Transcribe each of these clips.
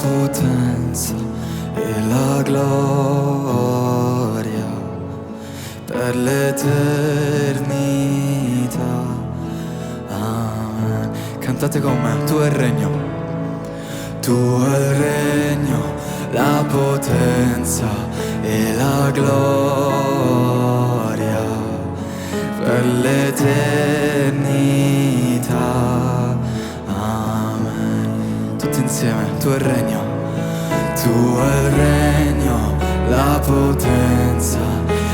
potenza e la gloria per l'eternità. Amen. Cantate con me, tuo è il regno, tuo è il regno, la potenza e la gloria per l'eternità. Amen. Tutti insieme, tuo è il regno, tuo è il regno, la potenza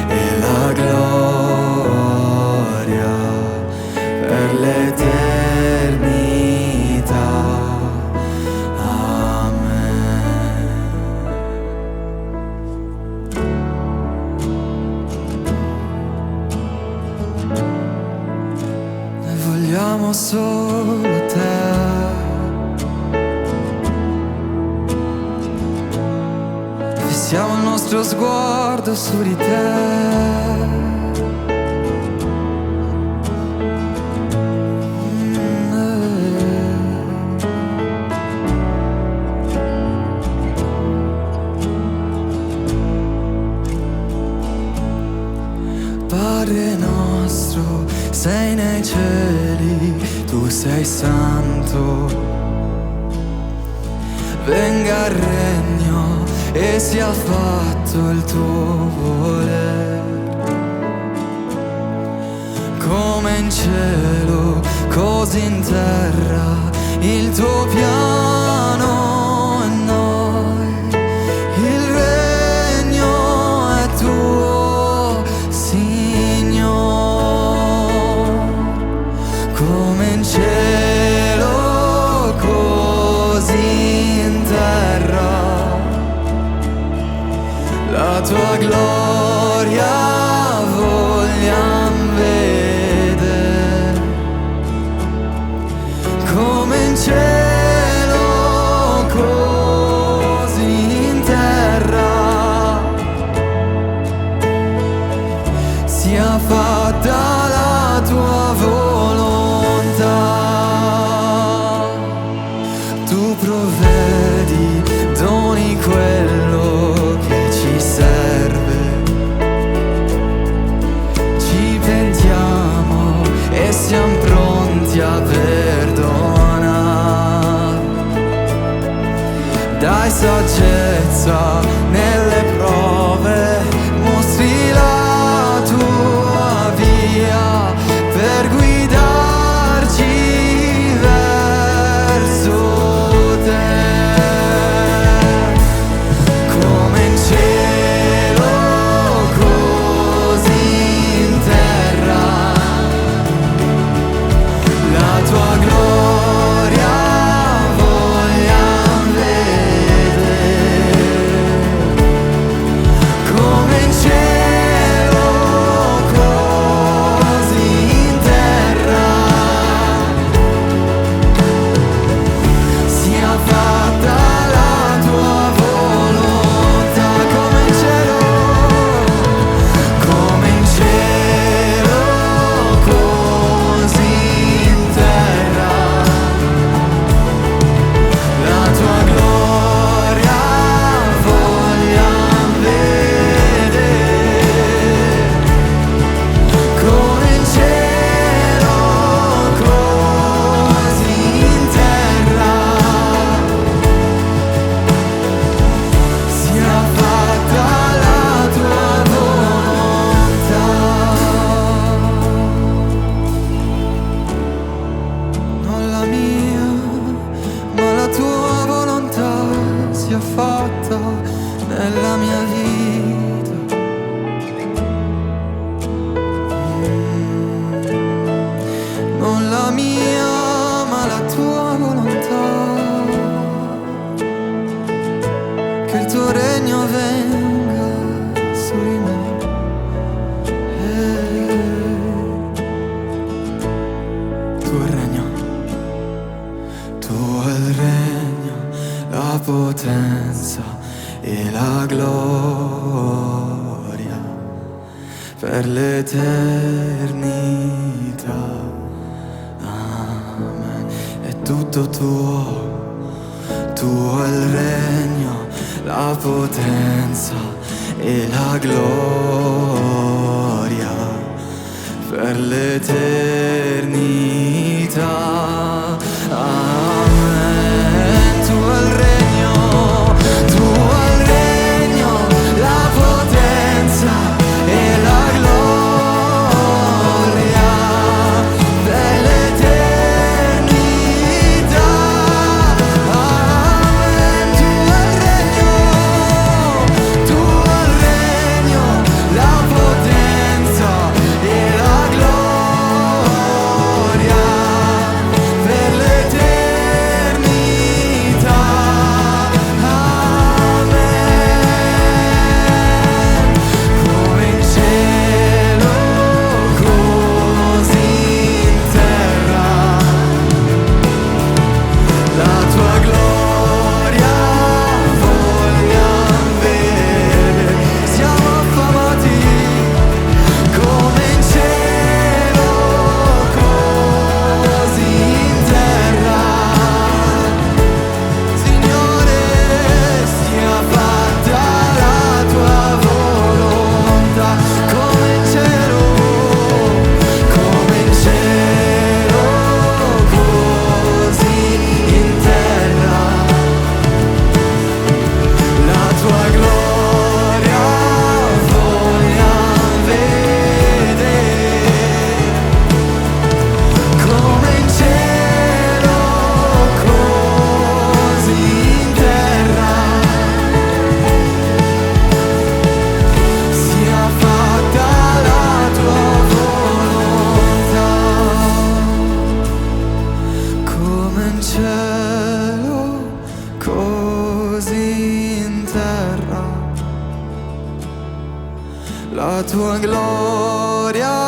e la gloria per l'eternità. Amen. Noi vogliamo solo te, fissiamo il nostro sguardo su di te. Padre nostro, sei nei cieli, tu sei santo. Venga il regno e sia fatto il tuo volere, come in cielo, così in terra, il tuo piano è noi. Il regno è tuo, Signore, come in cielo, così in terra. La tua gloria vogliam vedere, come in cielo, così in terra. Sia fatta la tua volontà. Tu provvedi, doni quello che ci serve. Ci pentiamo e siamo pronti a perdonare. Dai saggezza nelle prove, mostri la tua via per guidarci verso te. Come in cielo, così in terra. La tua gloria vogliam vedere, come in cielo, così in terra. Sia fatta la tua volontà, come in cielo, così in terra. La tua gloria vogliam vedere, come in cielo, così in terra. Sia fatta la tua volontà. Non la mia, ma la tua volontà sia fatta nella mia vita. Non la mia, ma la tua volontà. Che il tuo regno venga su di me. Tuo è il regno, tuo è il regno, la potenza e la gloria per l'eternità. Amen. È tutto tuo, tuo è il regno, la potenza e la gloria per l'eternità. Amen. Tuo è il regno, tuo è il regno, la potenza e la gloria per l'eternità. Amen. Tuo è il regno, tuo è il regno, la potenza e la gloria per l'eternità. Amen. Come in cielo, così in terra, la tua gloria vogliam vedere. Siamo affamati come in cielo, così in terra. Signore, sia fatta la tua volontà, come in cielo, così in terra. La tua gloria vogliam vedere, come in cielo, così in terra. Sia fatta la tua volontà, come in cielo, così in terra. La tua gloria